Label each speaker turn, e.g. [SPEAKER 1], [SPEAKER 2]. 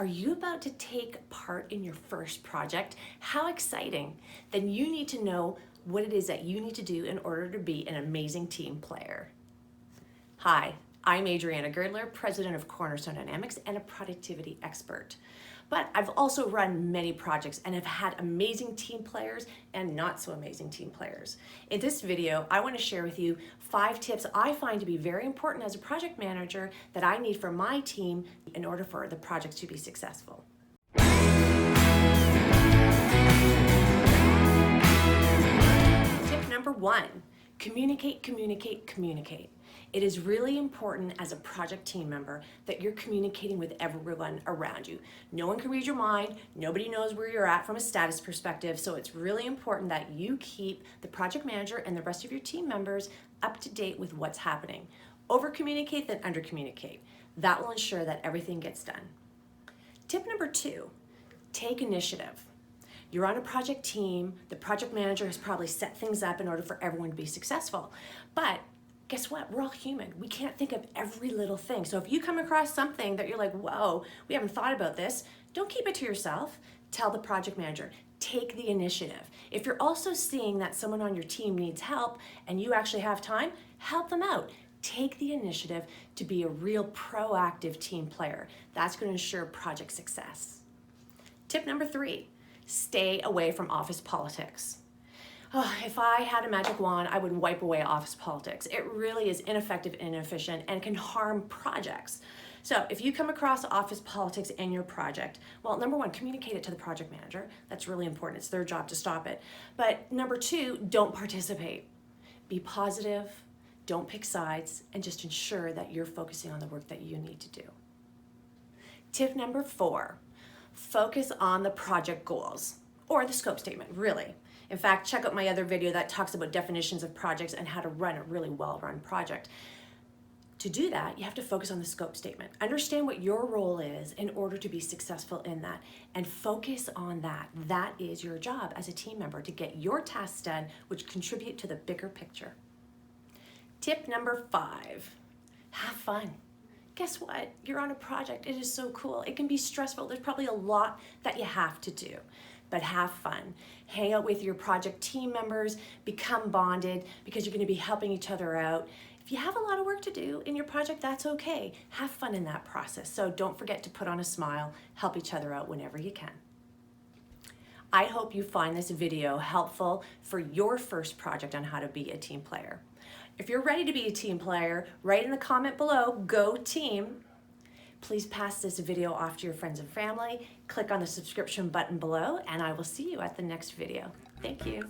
[SPEAKER 1] Are you about to take part in your first project? How exciting! Then you need to know what it is that you need to do in order to be an amazing team player. Hi, I'm Adriana Girdler, president of Cornerstone Dynamics and a productivity expert. But I've also run many projects and have had amazing team players and not so amazing team players. In this video, I want to share with you 5 tips I find to be very important as a project manager that I need for my team in order for the projects to be successful. Tip number 1, communicate, communicate, communicate. It is really important as a project team member that you're communicating with everyone around you. No one can read your mind, nobody knows where you're at from a status perspective, so it's really important that you keep the project manager and the rest of your team members up to date with what's happening. Over communicate than under communicate. That will ensure that everything gets done. Tip number 2, take initiative. You're on a project team, the project manager has probably set things up in order for everyone to be successful, but guess what? We're all human. We can't think of every little thing. So if you come across something that you're like, whoa, we haven't thought about this, don't keep it to yourself. Tell the project manager. Take the initiative. If you're also seeing that someone on your team needs help and you actually have time, help them out. Take the initiative to be a real proactive team player. That's going to ensure project success. Tip number 3, stay away from office politics. Oh, if I had a magic wand, I would wipe away office politics. It really is ineffective and inefficient and can harm projects. So if you come across office politics in your project, well, number 1, communicate it to the project manager. That's really important. It's their job to stop it. But number 2, don't participate. Be positive, don't pick sides, and just ensure that you're focusing on the work that you need to do. Tip number 4, focus on the project goals or the scope statement, really. In fact, check out my other video that talks about definitions of projects and how to run a really well-run project. To do that, you have to focus on the scope statement. Understand what your role is in order to be successful in that, and focus on that. That is your job as a team member, to get your tasks done, which contribute to the bigger picture. Tip number 5, have fun. Guess what? You're on a project. It is so cool. It can be stressful. There's probably a lot that you have to do, but have fun. Hang out with your project team members, become bonded because you're going to be helping each other out. If you have a lot of work to do in your project, that's okay. Have fun in that process. So don't forget to put on a smile, help each other out whenever you can. I hope you find this video helpful for your first project on how to be a team player. If you're ready to be a team player, write in the comment below, go team. Please pass this video off to your friends and family. Click on the subscription button below, and I will see you at the next video. Thank you.